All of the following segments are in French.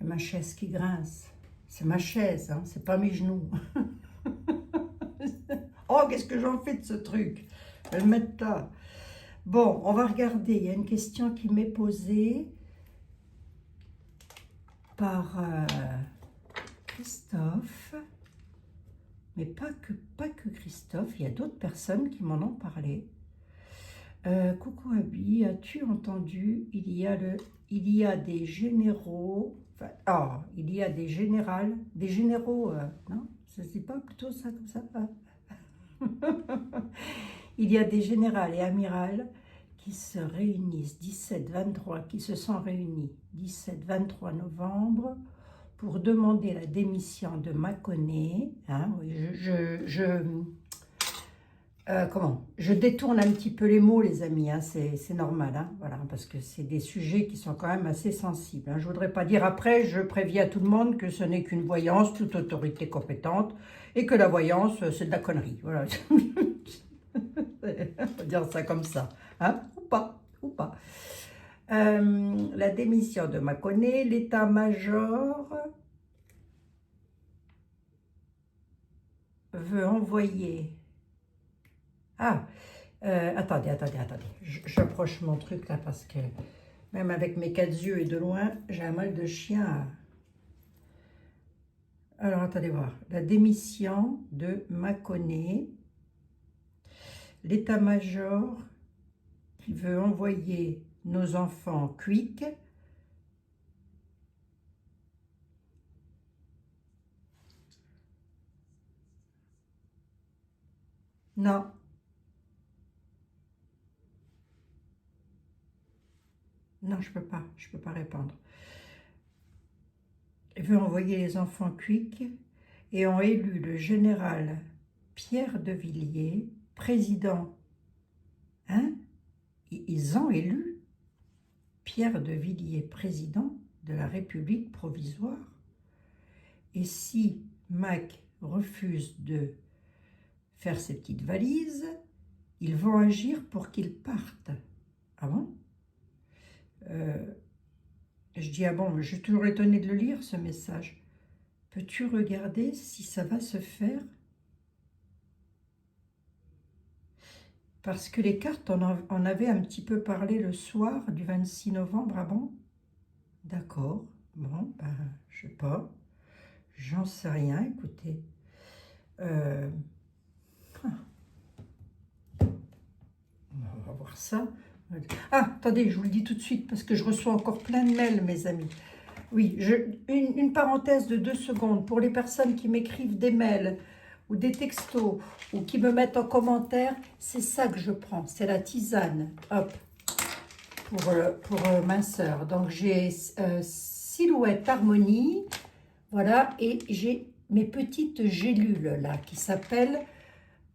ma chaise qui grince. C'est ma chaise, hein, c'est pas mes genoux. Oh, qu'est-ce que j'en fais de ce truc? Je vais le mettre là. Bon, on va regarder. Il y a une question qui m'est posée par Christophe. Mais pas que Christophe, il y a d'autres personnes qui m'en ont parlé. Coucou Abby, as-tu entendu, il y a des généraux, enfin, il y a des généraux, non, ça se dit pas plutôt ça comme ça. Il y a des générales et amirals qui se réunissent 17-23, qui se sont réunis 17-23 novembre pour demander la démission de Mâconnais. Hein, oui, je détourne un petit peu les mots, les amis, hein, c'est normal, hein, voilà, parce que c'est des sujets qui sont quand même assez sensibles. Hein. Je ne voudrais pas dire après, je préviens tout le monde que ce n'est qu'une voyance, toute autorité compétente, et que la voyance, c'est de la connerie. Voilà. On va dire ça comme ça, hein, ou pas, ou pas. La démission de Mâconnais, l'état-major veut envoyer... attendez, j'approche mon truc là parce que même avec mes 4 yeux et de loin, j'ai un mal de chien. Alors, attendez voir. La démission de Mâconnais, l'état-major qui veut envoyer nos enfants cuics. Non. Non, je peux pas répondre. Il veut envoyer les enfants cuics et ont élu le général Pierre de Villiers, président. Hein? Ils ont élu Pierre de Villiers, président de la République provisoire. Et si Mac refuse de faire ses petites valises, ils vont agir pour qu'il parte. Ah bon? Je dis, ah bon, je suis toujours étonnée de le lire, ce message. Peux-tu regarder si ça va se faire? Parce que les cartes, on avait un petit peu parlé le soir du 26 novembre, ah bon? D'accord, bon, ben, je sais pas. J'en sais rien, écoutez. On va voir ça. Ah, attendez, je vous le dis tout de suite, parce que je reçois encore plein de mails, mes amis. Oui, une parenthèse de 2 secondes. Pour les personnes qui m'écrivent des mails ou des textos ou qui me mettent en commentaire, c'est ça que je prends. C'est la tisane, hop, pour ma soeur. Donc, j'ai Silhouette Harmonie, voilà, et j'ai mes petites gélules là qui s'appellent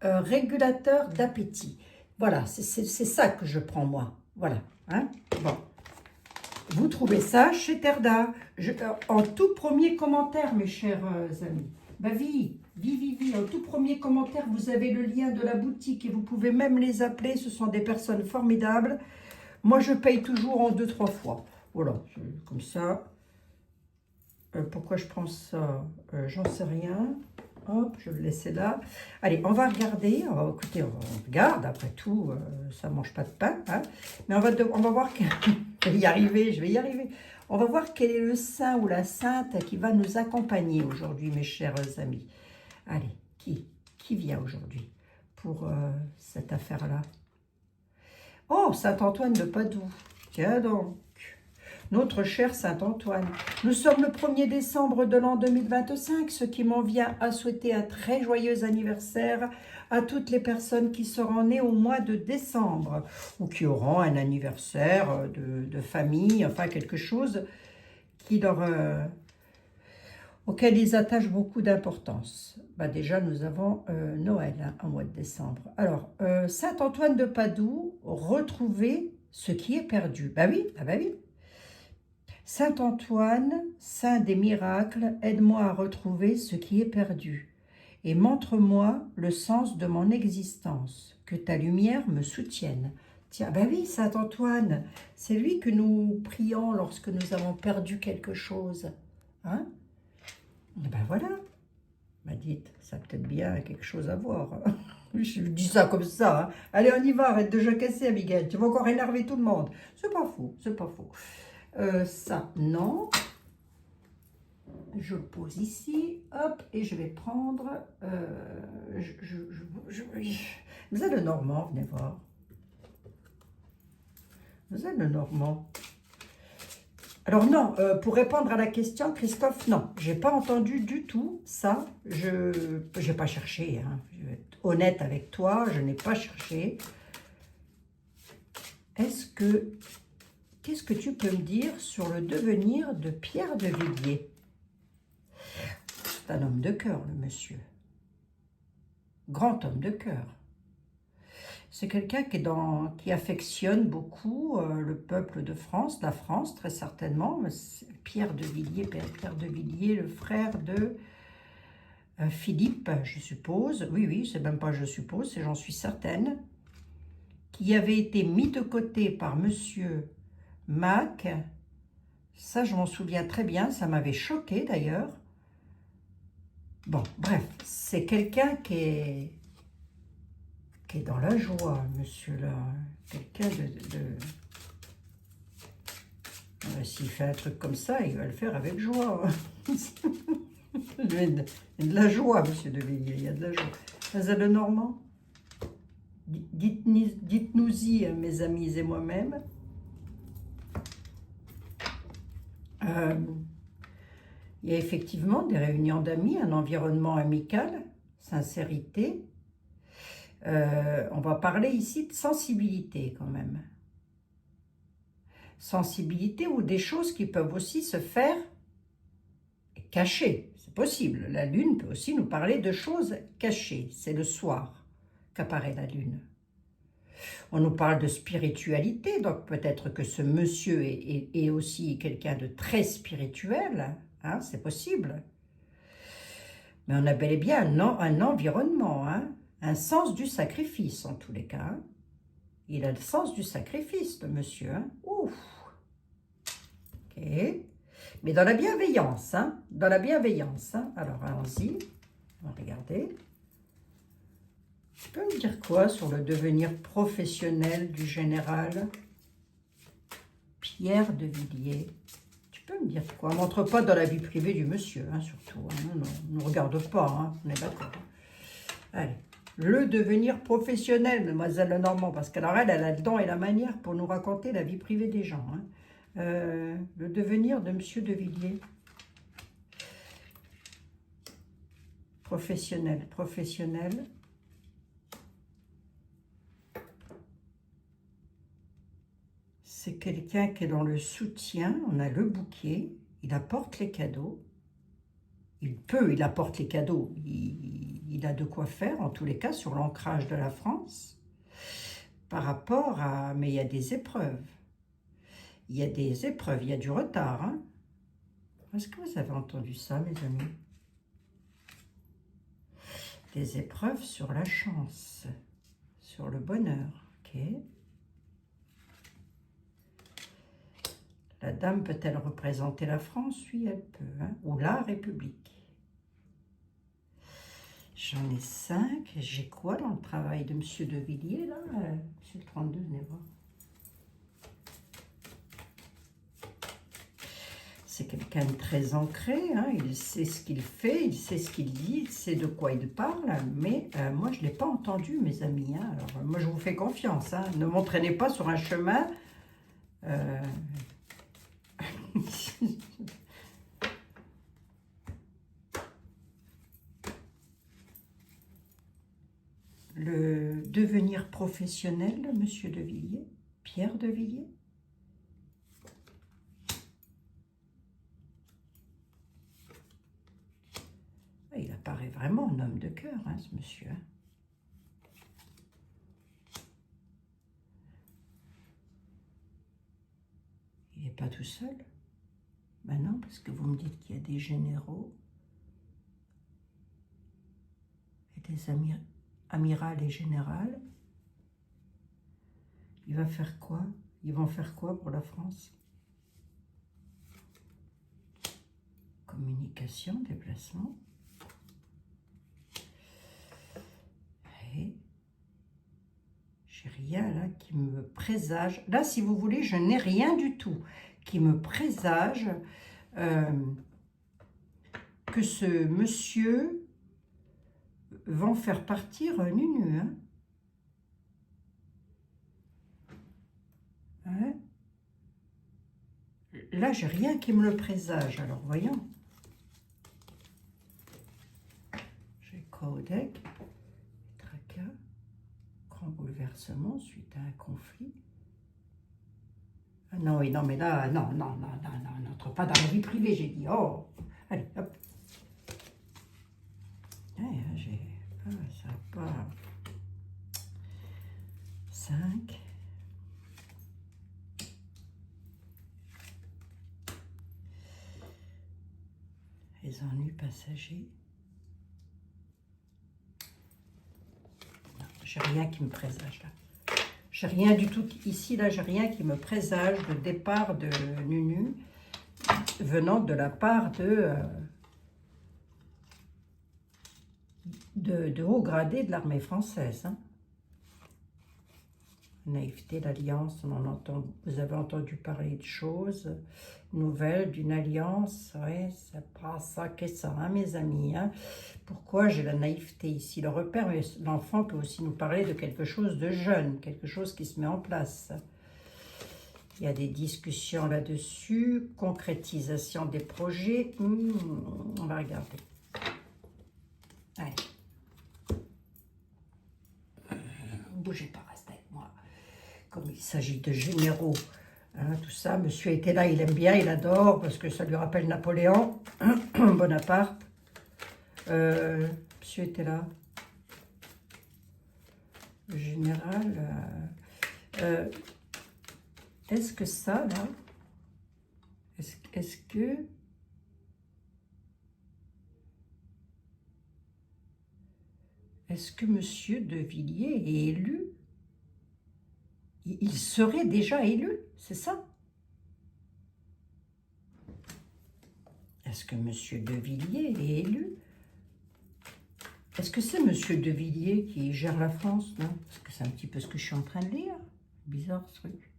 régulateur d'appétit. Voilà, c'est ça que je prends moi. Voilà, hein, bon. Vous trouvez ça chez Terda. En tout premier commentaire, mes chers amis. Bah oui, en tout premier commentaire, vous avez le lien de la boutique et vous pouvez même les appeler. Ce sont des personnes formidables. Moi, je paye toujours en 2-3 fois. Voilà, comme ça. Pourquoi je prends ça? J'en sais rien. Hop, je vais le laisser là. Allez, on va regarder. Écoutez, on regarde. Après tout, ça ne mange pas de pain. Hein. Mais on va voir que... je vais y arriver. On va voir quel est le saint ou la sainte qui va nous accompagner aujourd'hui, mes chers amis. Allez, qui vient aujourd'hui pour cette affaire-là? Oh, Saint-Antoine de Padoue. Tiens donc. Notre cher Saint-Antoine. Nous sommes le 1er décembre de l'an 2025, ce qui m'en vient à souhaiter un très joyeux anniversaire à toutes les personnes qui seront nées au mois de décembre ou qui auront un anniversaire de famille, enfin quelque chose qui auquel ils attachent beaucoup d'importance. Bah déjà, nous avons Noël hein, en mois de décembre. Alors, Saint-Antoine de Padoue, retrouver ce qui est perdu. Bah oui, ah bah oui. Saint-Antoine, saint des miracles, aide-moi à retrouver ce qui est perdu et montre-moi le sens de mon existence, que ta lumière me soutienne. Tiens, ben oui, Saint-Antoine, c'est lui que nous prions lorsque nous avons perdu quelque chose. Hein? Et ben voilà. M'a dit, ça a peut-être bien quelque chose à voir. Je dis ça comme ça. Hein. Allez, on y va, arrête de jacasser, Abigail. Tu vas encore énerver tout le monde. C'est pas faux, c'est pas faux. Ça, non. Je le pose ici, hop, et je vais prendre... Vous êtes le Normand, venez voir. Vous êtes le Normand. Alors non, pour répondre à la question, Christophe, non, j'ai pas entendu du tout ça. Je n'ai pas cherché, hein. Je vais être honnête avec toi, je n'ai pas cherché. Qu'est-ce que tu peux me dire sur le devenir de Pierre de Villiers? C'est un homme de cœur, le monsieur. Grand homme de cœur. C'est quelqu'un qui affectionne beaucoup le peuple de France, la France très certainement. Pierre de Villiers, le frère de Philippe, je suppose. Oui, oui, c'est même pas je suppose, c'est j'en suis certaine. Qui avait été mis de côté par monsieur Mac. Ça, je m'en souviens très bien, ça m'avait choqué d'ailleurs. Bon, bref, c'est quelqu'un qui est dans la joie, monsieur-là. Quelqu'un s'il fait un truc comme ça, il va le faire avec joie. Il y a de la joie, monsieur de Villiers, il y a de la joie. Vous êtes le Normand? Dites-nous-y, mes amis et moi-même. Il y a effectivement des réunions d'amis, un environnement amical, sincérité. On va parler ici de sensibilité quand même. Sensibilité ou des choses qui peuvent aussi se faire cachées. C'est possible. La lune peut aussi nous parler de choses cachées. C'est le soir qu'apparaît la lune. On nous parle de spiritualité, donc peut-être que ce monsieur est aussi quelqu'un de très spirituel. Hein, c'est possible. Mais on a bel et bien un environnement, hein, un sens du sacrifice en tous les cas. Hein. Il a le sens du sacrifice, le monsieur. Hein. Ouf. Ok. Mais dans la bienveillance, hein, dans la bienveillance. Hein. Alors, allons-y. On va regarder. Tu peux me dire quoi sur le devenir professionnel du général Pierre de Villiers? Tu peux me dire quoi? Montre pas dans la vie privée du monsieur, hein, surtout. Hein. Non, ne regarde pas, hein, on est d'accord. Allez. Le devenir professionnel, mademoiselle Lenormand, parce qu'alors elle a le don et la manière pour nous raconter la vie privée des gens. Hein. Le devenir de monsieur de Villiers. Professionnel, professionnel. C'est quelqu'un qui est dans le soutien, on a le bouquet, il apporte les cadeaux. Il apporte les cadeaux, il a de quoi faire, en tous les cas, sur l'ancrage de la France, par rapport à... Mais il y a des épreuves. Il y a des épreuves, il y a du retard. Hein. Est-ce que vous avez entendu ça, mes amis? Des épreuves sur la chance, sur le bonheur, ok? La dame peut-elle représenter la France? Oui, elle peut, hein? Ou la République. J'en ai 5. J'ai quoi dans le travail de monsieur de Villiers, là? Monsieur le 32, venez voir. C'est quelqu'un de très ancré, hein? Il sait ce qu'il fait, il sait ce qu'il dit, il sait de quoi il parle, mais moi, je ne l'ai pas entendu, mes amis. Hein? Alors, moi, je vous fais confiance. Hein? Ne m'entraînez pas sur un chemin... Le devenir professionnel, monsieur de Villiers, Pierre de Villiers. Il apparaît vraiment un homme de cœur, hein, ce monsieur. Hein. Il n'est pas tout seul. Ben non, parce que vous me dites qu'il y a des généraux et des amiral et général. Il va faire quoi? Ils vont faire quoi pour la France? communication, déplacement. Et j'ai rien là qui me présage. Là, si vous voulez, je n'ai rien du tout qui me présage que ce monsieur va en faire partir Nunu. Hein. Hein? Là, j'ai rien qui me le présage. Alors, voyons. J'ai quoi au deck? Tracas. Grand bouleversement suite à un conflit. Ah non, oui, non, mais là, non, n'entre pas dans la vie privée, j'ai dit. Oh, allez, hop. Ça va pas. 5. Les ennuis passagers. Non, j'ai rien qui me présage là. J'ai rien du tout ici, là, j'ai rien qui me présage de départ de Nunu venant de la part de haut gradé de l'armée française. Hein. Naïveté, l'alliance, vous avez entendu parler de choses nouvelles, d'une alliance, ouais, c'est pas ça que ça, hein, mes amis. Hein. Pourquoi j'ai la naïveté ici? Le repère, mais l'enfant peut aussi nous parler de quelque chose de jeune, quelque chose qui se met en place. Il y a des discussions là-dessus, concrétisation des projets. On va regarder. Allez. Bougez pas, restez avec moi. Comme il s'agit de généraux, hein, tout ça, monsieur était là, il aime bien, il adore, parce que ça lui rappelle Napoléon, Bonaparte. Monsieur était là. Le général. Est-ce que ça, là, est-ce que... Est-ce que monsieur de Villiers est élu? Il serait déjà élu, c'est ça? Est-ce que monsieur de Villiers est élu? Est-ce que c'est monsieur de Villiers qui gère la France? Non, parce que c'est un petit peu ce que je suis en train de lire. Bizarre ce truc.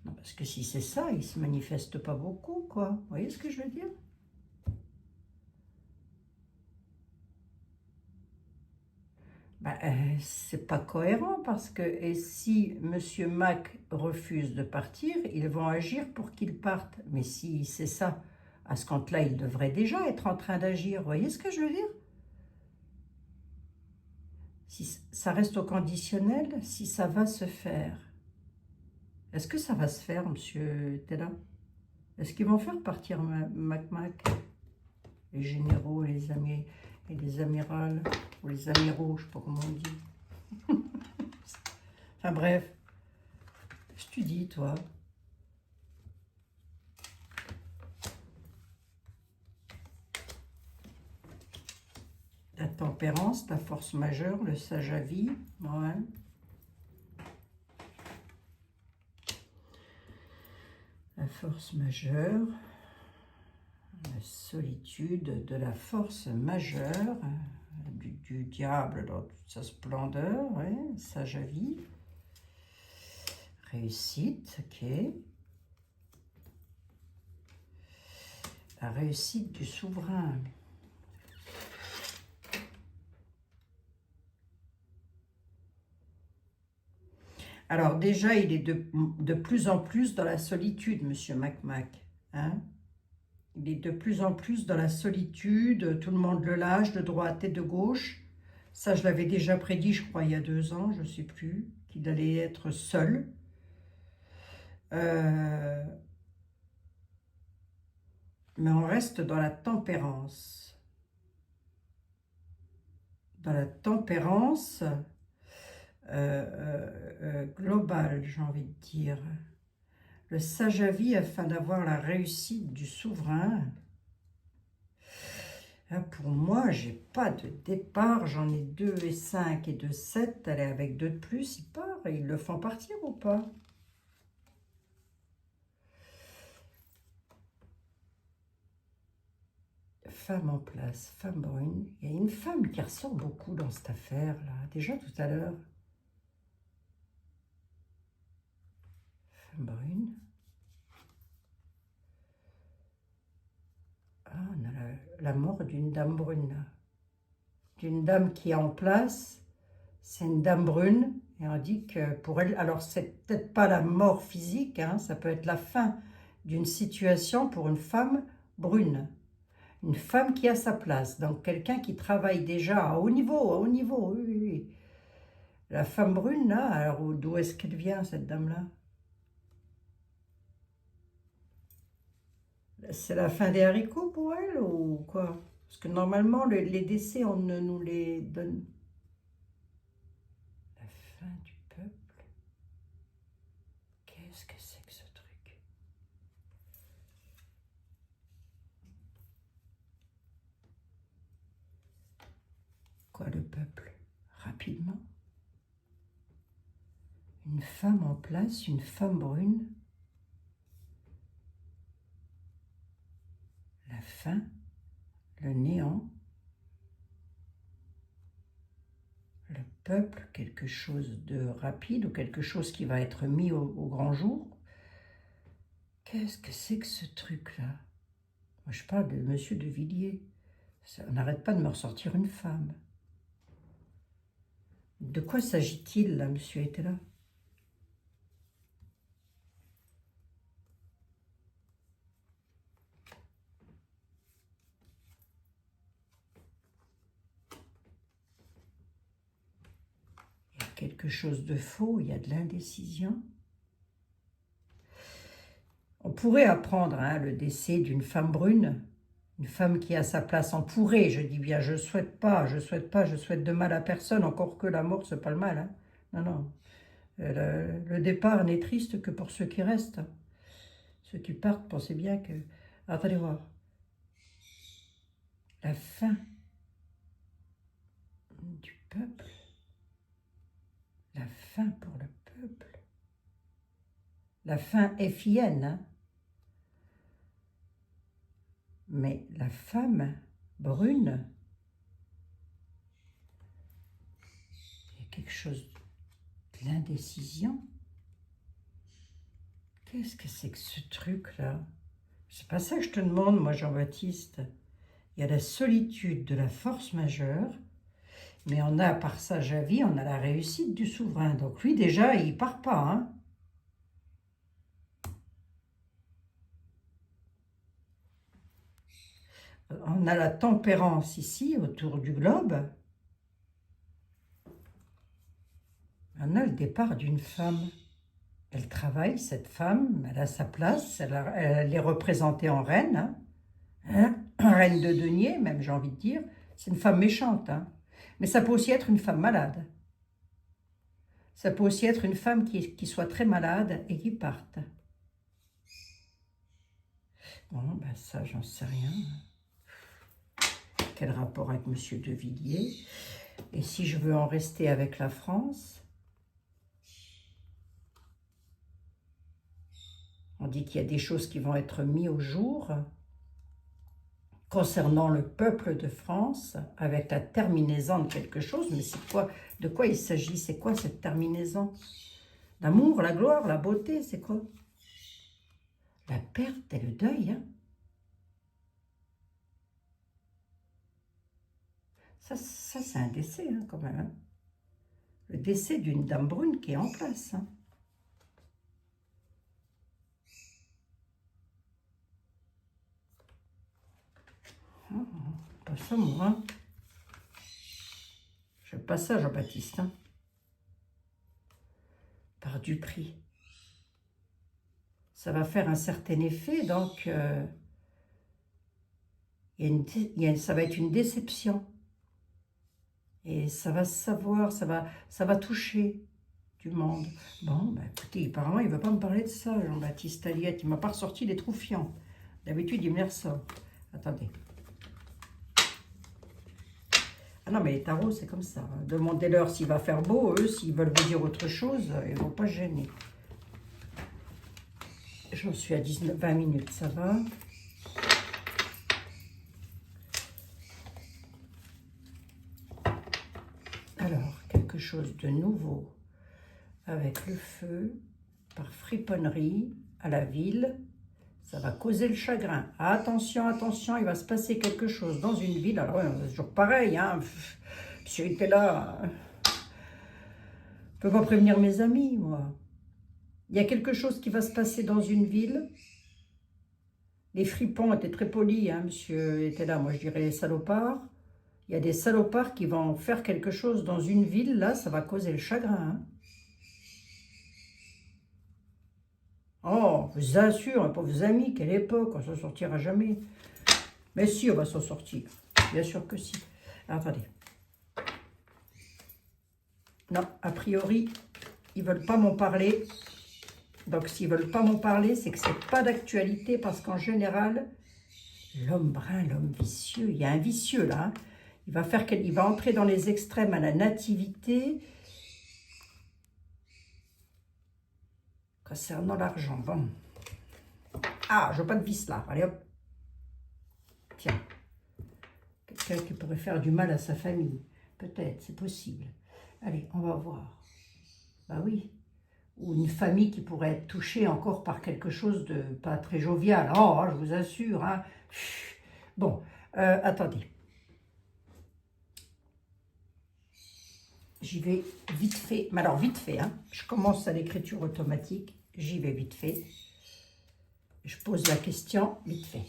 Non, parce que si c'est ça, il se manifeste pas beaucoup, quoi. Vous voyez ce que je veux dire? C'est pas cohérent parce que et si monsieur Mac refuse de partir, ils vont agir pour qu'il parte. Mais si c'est ça, à ce compte-là, il devrait déjà être en train d'agir. Vous voyez ce que je veux dire? Si ça reste au conditionnel, si ça va se faire. Est-ce que ça va se faire, monsieur Tella? Est-ce qu'ils vont faire partir Mac, les généraux et les amis et les amirals, ou les amiraux, je ne sais pas comment on dit. Enfin bref, qu'est-ce que tu dis, toi? La tempérance, la force majeure, le sage à vie, ouais. La force majeure, la solitude de la force majeure, du diable dans toute sa splendeur, ouais, sage à vie. Réussite, ok. La réussite du souverain. Alors déjà, il est de plus en plus dans la solitude, monsieur Mac. Hein? Il est de plus en plus dans la solitude, tout le monde le lâche de droite et de gauche. Ça, je l'avais déjà prédit, je crois, il y a 2 ans, je ne sais plus, qu'il allait être seul. Mais on reste dans la tempérance. Dans la tempérance globale, j'ai envie de dire. Le sage à vie afin d'avoir la réussite du souverain. Pour moi, j'ai pas de départ, j'en ai 2 et 5 et 2, 7. Allez, avec 2 de plus, ils partent. Ils le font partir ou pas? femme en place, femme brune. Il y a une femme qui ressort beaucoup dans cette affaire-là. Déjà tout à l'heure. Femme brune. Ah, on a la mort d'une dame brune, là. D'une dame qui est en place. C'est une dame brune. Et on dit que pour elle... Alors, c'est peut-être pas la mort physique, hein, ça peut être la fin d'une situation pour une femme brune. Une femme qui a sa place. Donc, quelqu'un qui travaille déjà à haut niveau, oui, oui, oui. La femme brune, là, alors d'où est-ce qu'elle vient, cette dame-là? C'est la fin des haricots pour elle ou quoi? Parce que normalement, les décès, on ne nous les donne. La fin du peuple. Qu'est-ce que c'est que ce truc? Quoi, le peuple? Rapidement. Une femme en place, une femme brune. La fin, le néant. Le peuple, quelque chose de rapide ou quelque chose qui va être mis au grand jour. Qu'est-ce que c'est que ce truc-là? Moi, je parle de Monsieur de Villiers. On n'arrête pas de me ressortir une femme. De quoi s'agit-il, là, monsieur était là? Il y a quelque chose de faux, il y a de l'indécision. On pourrait apprendre hein, le décès d'une femme brune, une femme qui a sa place. On pourrait, je dis bien, je souhaite pas, je souhaite de mal à personne, encore que la mort, c'est pas le mal. Hein. Non, non. Le départ n'est triste que pour ceux qui restent. Ceux qui partent, pensez bien que... Attendez voir. La fin du peuple. La fin pour le peuple. La fin FIN, hein. Mais la femme brune, il y a quelque chose de l'indécision. Qu'est-ce que c'est que ce truc-là? C'est pas ça que je te demande, moi, Jean-Baptiste. Il y a la solitude de la force majeure, mais on a, par sa Javi, on a la réussite du souverain. Donc lui, déjà, il part pas, hein. On a la tempérance ici, autour du globe. On a le départ d'une femme. Elle travaille, cette femme, elle a sa place, elle est représentée en reine, hein, reine de denier, même, j'ai envie de dire. C'est une femme méchante, hein. Mais ça peut aussi être une femme malade. Ça peut aussi être une femme qui soit très malade et qui parte. Bon, ben ça, j'en sais rien. Quel rapport avec Monsieur de Villiers? Et si je veux en rester avec la France, on dit qu'il y a des choses qui vont être mises au jour concernant le peuple de France, avec la terminaison de quelque chose. Mais c'est quoi? De quoi il s'agit? C'est quoi cette terminaison? L'amour, la gloire, la beauté, c'est quoi? La perte et le deuil, hein? Ça c'est un décès, hein, quand même. Hein. Le décès d'une dame brune qui est en place. Hein. Oh, pas ça, moi. Hein. Je passe ça, Jean-Baptiste. Hein. Par du prix. Ça va faire un certain effet, donc ça va être une déception. Et ça va se savoir, ça va toucher du monde. Bon, ben écoutez, apparemment, il ne veut pas me parler de ça, Jean-Baptiste Aliette. Il ne m'a pas ressorti les troufiants. D'habitude, il me les ressort. Attendez. Ah non, mais les tarots, c'est comme ça. Demandez-leur s'il va faire beau. Eux, s'ils veulent vous dire autre chose, ils ne vont pas se gêner. J'en suis à 20 minutes, ça va. chose de nouveau avec le feu, par friponnerie, à la ville, ça va causer le chagrin. Attention, attention, il va se passer quelque chose dans une ville. Alors, c'est toujours pareil, hein. Monsieur était là. Je peux pas prévenir mes amis, moi. Il y a quelque chose qui va se passer dans une ville. Les fripons étaient très polis, hein. Monsieur était là, moi je dirais les salopards. Il y a des salopards qui vont faire quelque chose dans une ville, là, ça va causer le chagrin, hein. Oh, je vous assure, pour vos amis, quelle époque, on s'en sortira jamais. Mais si, on va s'en sortir. Bien sûr que si. Alors, attendez. Non, a priori, ils ne veulent pas m'en parler. Donc, s'ils ne veulent pas m'en parler, c'est que ce n'est pas d'actualité, parce qu'en général, l'homme brun, l'homme vicieux, il y a un vicieux là, hein. Il va entrer dans les extrêmes à la nativité. Concernant l'argent, bon. Ah, je veux pas de vis là, allez hop. Tiens, quelqu'un qui pourrait faire du mal à sa famille. Peut-être, c'est possible. Allez, on va voir. Bah oui. Ou une famille qui pourrait être touchée encore par quelque chose de pas très jovial. Oh, je vous assure, hein. Bon, attendez. J'y vais vite fait. Mais alors, vite fait, hein. Je commence à l'écriture automatique. J'y vais vite fait. Je pose la question vite fait.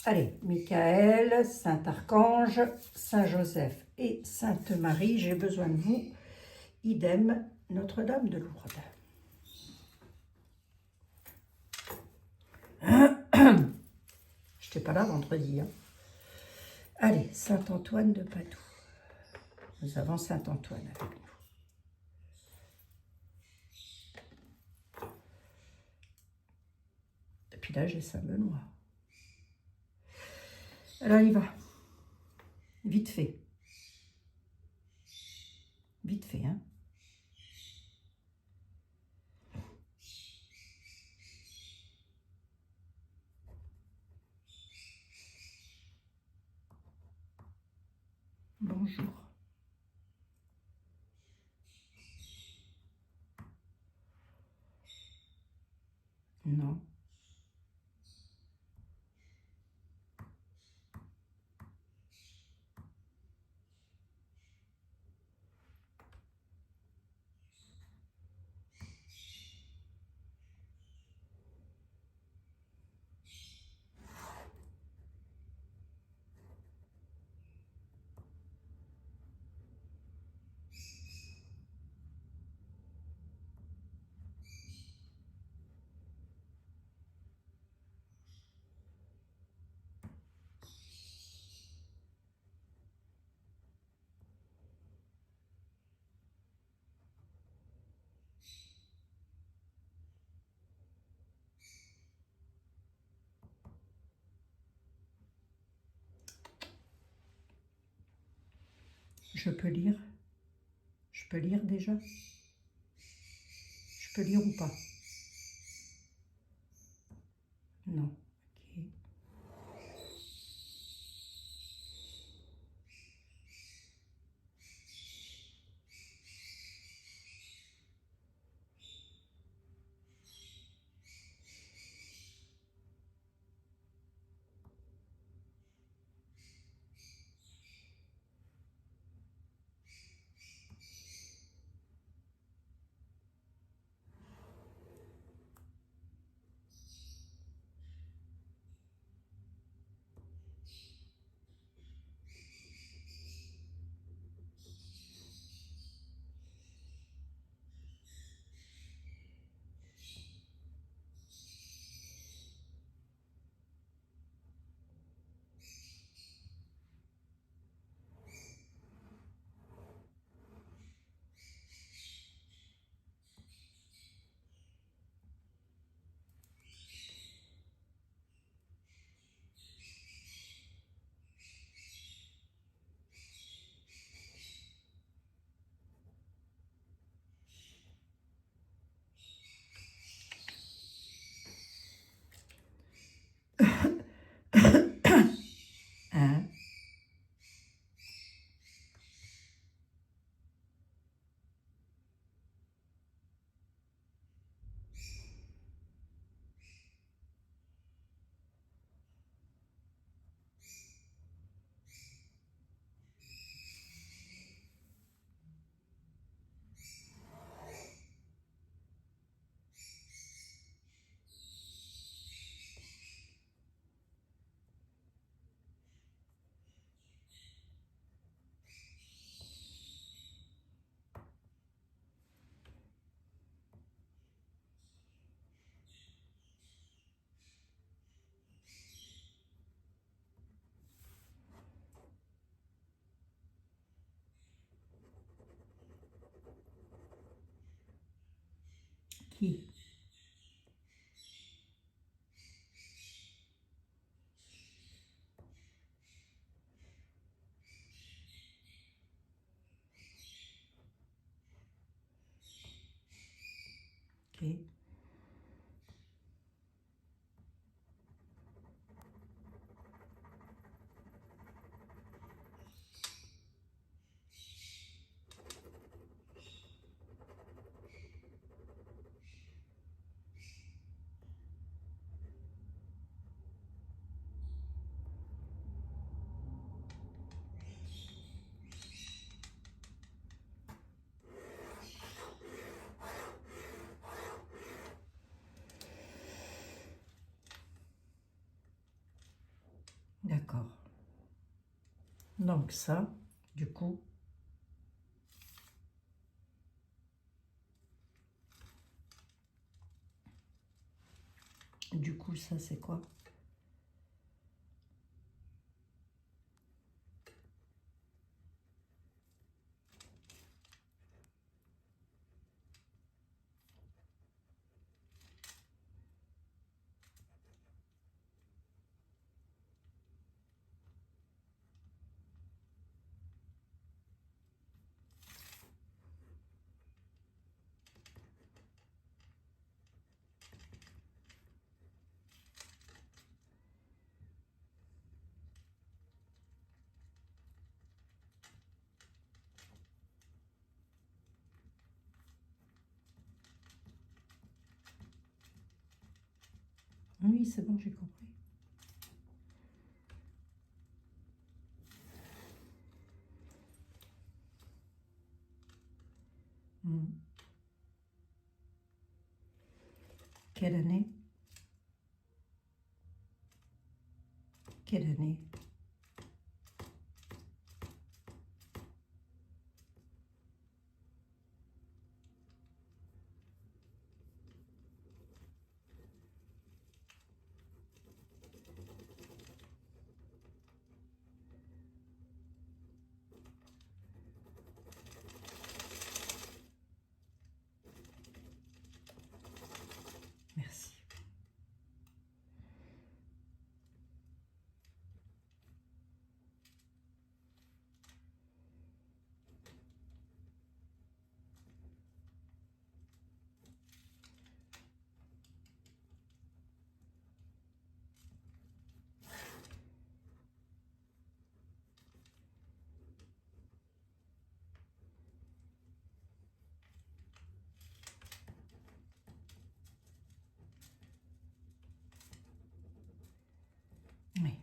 Allez, Michael, Saint-Archange, Saint-Joseph et Sainte-Marie, j'ai besoin de vous. Idem, Notre-Dame de Lourdes. Je n'étais pas là vendredi, hein. Allez, Saint-Antoine de Padoue. Nous avons Saint-Antoine avec nous. Et puis là, j'ai Saint-Benoît. Alors, il va. Vite fait. Vite fait, hein. Bonjour. Non. Je peux lire? Je peux lire déjà? Je peux lire ou pas? Non. Ok. Qui? Ok. D'accord. Donc ça, du coup, ça c'est quoi? Oui, c'est bon, j'ai compris. Hmm. Quelle année? Quelle année? Merci. Oui.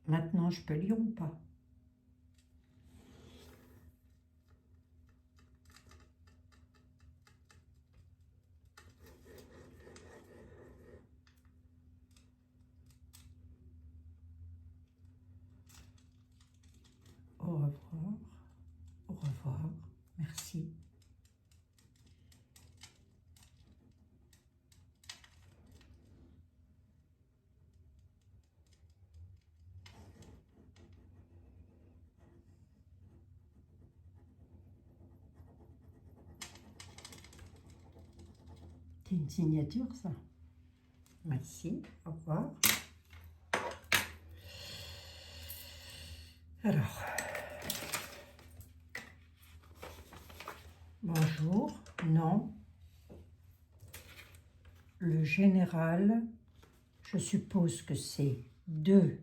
Maintenant, je peux lire ou pas? Au revoir. Au revoir. Merci. C'est une signature, ça. Merci. Au revoir. Alors. Bonjour. Non. Le général, je suppose que c'est 2.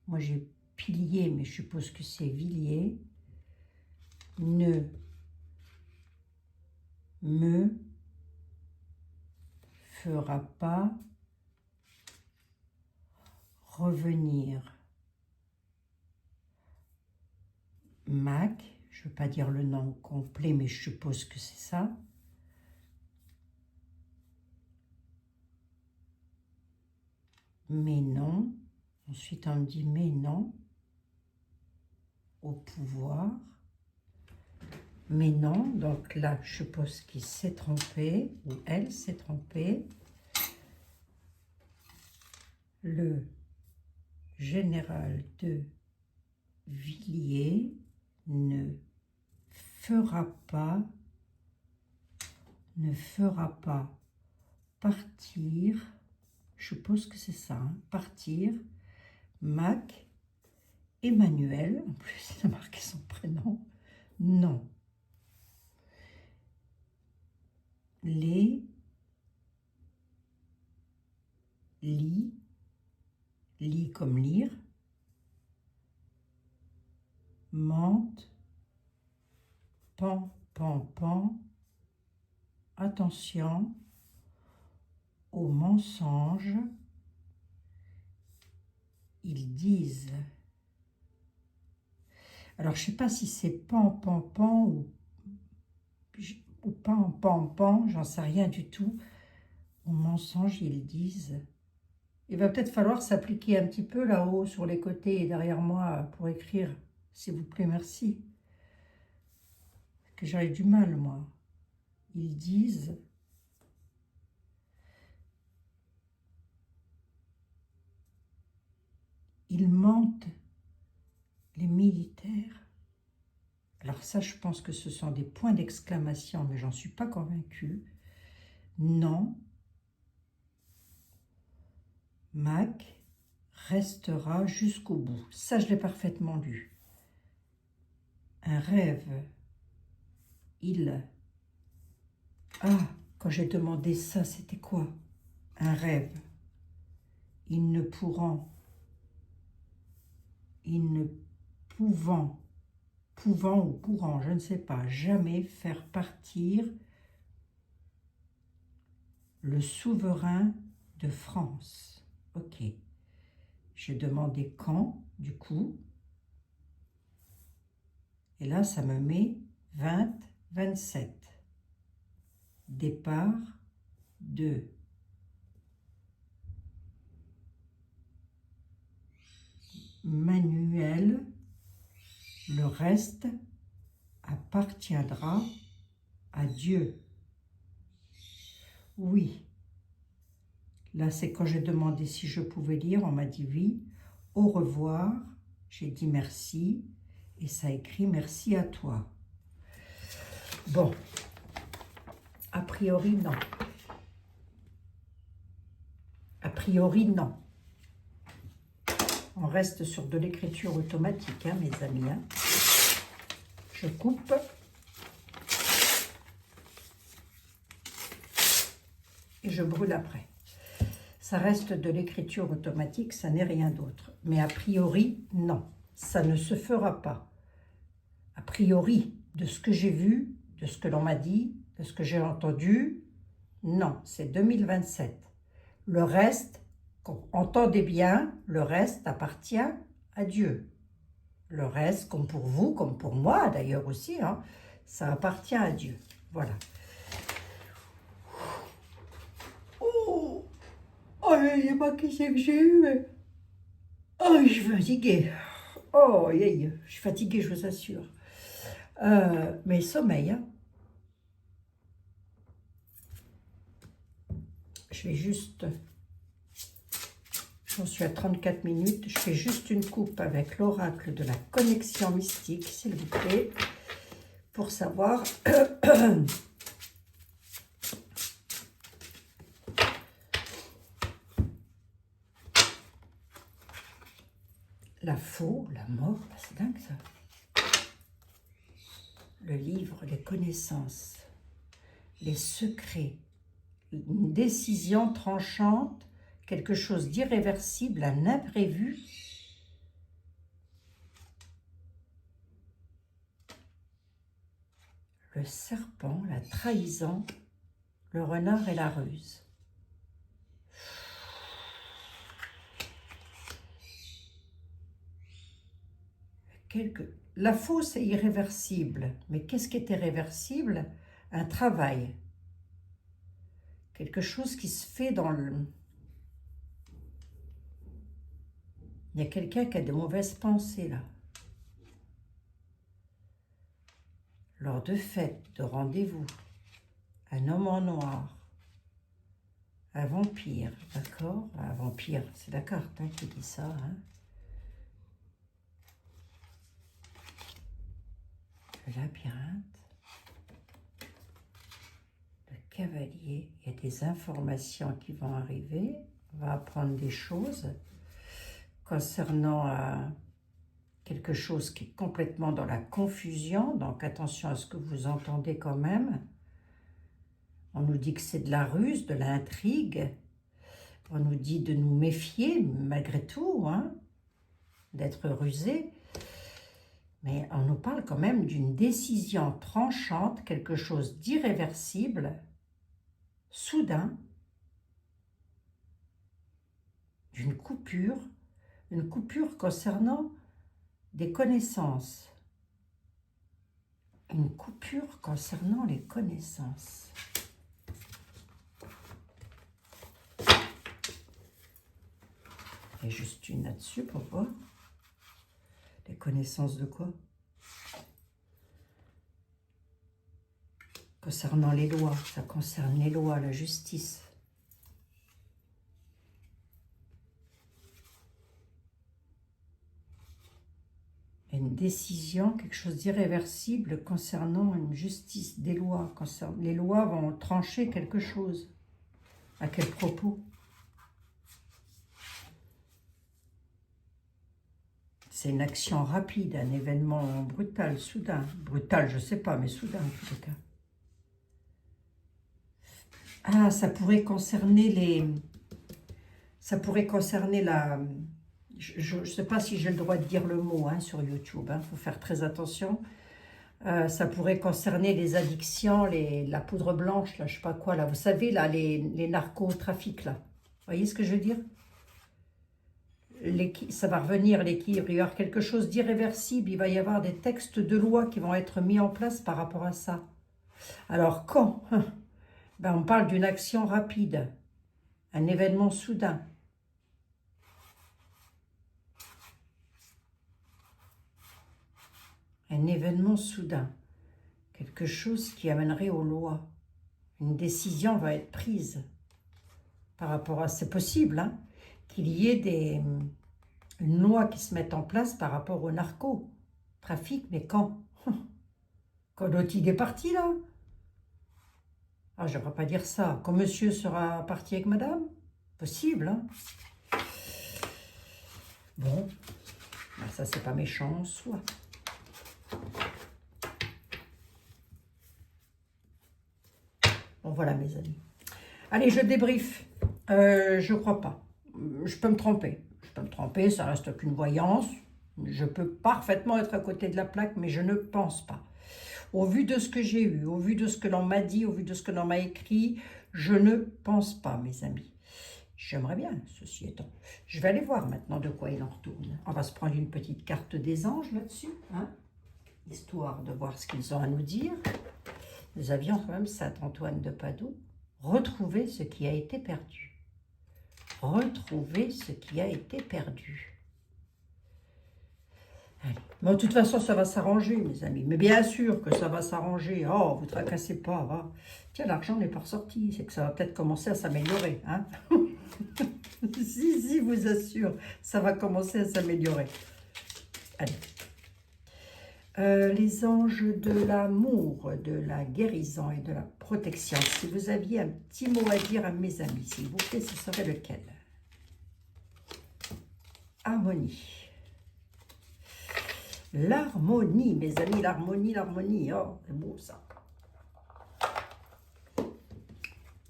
Moi, j'ai pilier, mais je suppose que c'est Villiers. Ne me fera pas revenir. Mac, je ne veux pas dire le nom complet, mais je suppose que c'est ça. Mais non. Ensuite, on me dit mais non. Au pouvoir. Mais non, donc là, je suppose qu'il s'est trompé, ou elle s'est trompée. Le général de Villiers ne fera pas partir, je suppose que c'est ça, hein, partir Mac Emmanuel, en plus il a marqué son prénom, non. Les lit comme lire, mente, pan, attention aux mensonges, ils disent. Alors, je ne sais pas si c'est pan ou pan, j'en sais rien du tout. Aux mensonges, ils disent. Il va peut-être falloir s'appliquer un petit peu là-haut, sur les côtés et derrière moi, pour écrire. S'il vous plaît, merci. Que j'aurais du mal, moi. Ils disent. Ils mentent, les militaires. Alors ça, je pense que ce sont des points d'exclamation, mais j'en suis pas convaincue. Non. Mac restera jusqu'au bout. Ça, je l'ai parfaitement lu. Un rêve. Il. Ah, quand j'ai demandé ça, c'était quoi? Un rêve. Ils ne pouvant, ou pourront, je ne sais pas, jamais faire partir le souverain de France. Ok. J'ai demandé quand, du coup. Et là, ça me met 27. Départ de Manuel. Le reste appartiendra à Dieu. Oui. Là, c'est quand j'ai demandé si je pouvais lire, on m'a dit oui. Au revoir. J'ai dit merci. Et ça écrit merci à toi. Bon. A priori, non. A priori, non. On reste sur de l'écriture automatique, hein, mes amis. Hein. Je coupe. Et je brûle après. Ça reste de l'écriture automatique, ça n'est rien d'autre. Mais a priori, non. Ça ne se fera pas. A priori, de ce que j'ai vu, de ce que l'on m'a dit, de ce que j'ai entendu, non, c'est 2027. Le reste, entendez bien, le reste appartient à Dieu. Le reste, comme pour vous, comme pour moi d'ailleurs aussi, hein, ça appartient à Dieu. Voilà. Oh, je ne sais pas qui c'est que j'ai eu, mais... Oh, je suis fatiguée. Oh, je suis fatiguée, je vous assure. Mais sommeil, hein. Je vais juste... J'en suis à 34 minutes. Je fais juste une coupe avec l'oracle de la connexion mystique, s'il vous plaît, pour savoir... la faux, la mort, c'est dingue ça. Le livre, les connaissances, les secrets, une décision tranchante, quelque chose d'irréversible, un imprévu. Le serpent, la trahison, le renard et la ruse. La fausse est irréversible, mais qu'est-ce qui est irréversible? Un travail. Quelque chose qui se fait dans le... Il y a quelqu'un qui a de mauvaises pensées là. Lors de fêtes, de rendez-vous, un homme en noir, un vampire, d'accord? Un vampire, c'est la carte hein, qui dit ça. Hein. le labyrinthe, le cavalier. Il y a des informations qui vont arriver. On va apprendre des choses concernant quelque chose qui est complètement dans la confusion. Donc attention à ce que vous entendez quand même. On nous dit que c'est de la ruse, de l'intrigue. On nous dit de nous méfier malgré tout, hein, d'être rusé. Mais on nous parle quand même d'une décision tranchante, quelque chose d'irréversible, soudain, d'une coupure, une coupure concernant des connaissances. Une coupure concernant les connaissances. Et juste une là-dessus pour voir. Les connaissances de quoi? Concernant les lois, ça concerne les lois, la justice. Une décision, quelque chose d'irréversible concernant une justice, des lois. Les lois vont trancher quelque chose. À quel propos? C'est une action rapide, un événement brutal, soudain. Brutal, je ne sais pas, mais soudain en tout cas. Ah, ça pourrait concerner les... Ça pourrait concerner la... Je ne sais pas si j'ai le droit de dire le mot hein, sur YouTube, il faut faire très attention. Ça pourrait concerner les addictions, la poudre blanche, là, je ne sais pas quoi, là. Vous savez, là, les narcotrafics, là. Vous voyez ce que je veux dire? Ça va revenir, l'équilibre. Il va y avoir quelque chose d'irréversible. Il va y avoir des textes de loi qui vont être mis en place par rapport à ça. Alors, quand ben, on parle d'une action rapide, un événement soudain. Un événement soudain, quelque chose qui amènerait aux lois. Une décision va être prise par rapport à... C'est possible hein, qu'il y ait une loi qui se mette en place par rapport au narco-trafic, mais quand? Quand l'autre est parti là? Ah, je ne vais pas dire ça. Quand monsieur sera parti avec madame? Possible, hein? Bon, ben ça c'est pas méchant en soi. Bon, voilà mes amis. Allez, je débriefe. Je crois pas. Je peux me tromper. Je peux me tromper, ça reste qu'une voyance. Je peux parfaitement être à côté de la plaque, mais je ne pense pas. Au vu de ce que j'ai eu, au vu de ce que l'on m'a dit, au vu de ce que l'on m'a écrit, je ne pense pas, mes amis. J'aimerais bien, ceci étant. Je vais aller voir maintenant de quoi il en retourne. On va se prendre une petite carte des anges là-dessus, hein, histoire de voir ce qu'ils ont à nous dire. Nous avions quand même Saint Antoine de Padoue. Retrouver ce qui a été perdu. Retrouver ce qui a été perdu. Allez. Bon, de toute façon, ça va s'arranger, mes amis. Mais bien sûr que ça va s'arranger. Oh, vous tracassez pas. Va. Tiens, l'argent n'est pas ressorti. C'est que ça va peut-être commencer à s'améliorer. Hein. Si, vous assure, ça va commencer à s'améliorer. Allez. Les anges de l'amour, de la guérison et de la protection. Si vous aviez un petit mot à dire à mes amis, s'il vous plaît, ce serait lequel? Harmonie. L'harmonie, mes amis, l'harmonie, l'harmonie. Oh, c'est beau ça.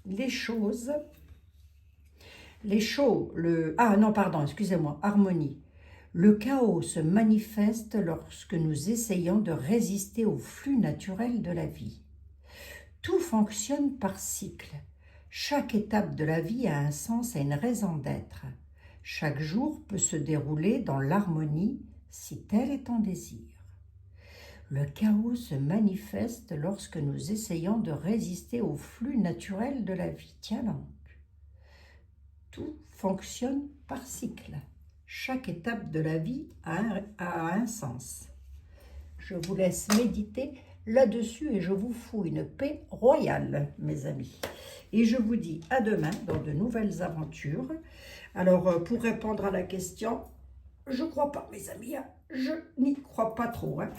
Les choses. Ah non, pardon, excusez-moi, harmonie. Le chaos se manifeste lorsque nous essayons de résister au flux naturel de la vie. Tout fonctionne par cycle. Chaque étape de la vie a un sens et une raison d'être. Chaque jour peut se dérouler dans l'harmonie si tel est ton désir. Le chaos se manifeste lorsque nous essayons de résister au flux naturel de la vie. Tiens donc. Tout fonctionne par cycle. Chaque étape de la vie a un sens. Je vous laisse méditer là-dessus et je vous fous une paix royale, mes amis. Et je vous dis à demain dans de nouvelles aventures. Alors, pour répondre à la question, je ne crois pas, mes amis, hein, je n'y crois pas trop. Hein.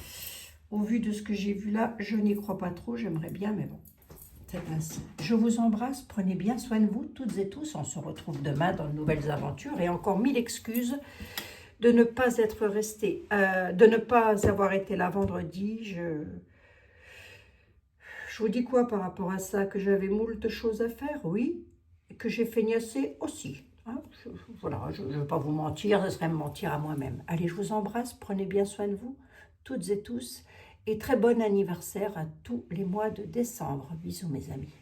Au vu de ce que j'ai vu là, je n'y crois pas trop, j'aimerais bien, mais bon, c'est ainsi. Je vous embrasse, prenez bien soin de vous, toutes et tous. On se retrouve demain dans de nouvelles aventures et encore 1000 excuses de ne pas être resté, de ne pas avoir été là vendredi. Je vous dis quoi par rapport à ça? Que j'avais moult choses à faire, oui, et que j'ai feignassé aussi. Hein, voilà, je ne veux pas vous mentir, ce serait me mentir à moi-même. Allez, je vous embrasse, prenez bien soin de vous, toutes et tous, et très bon anniversaire à tous les mois de décembre. Bisous mes amis.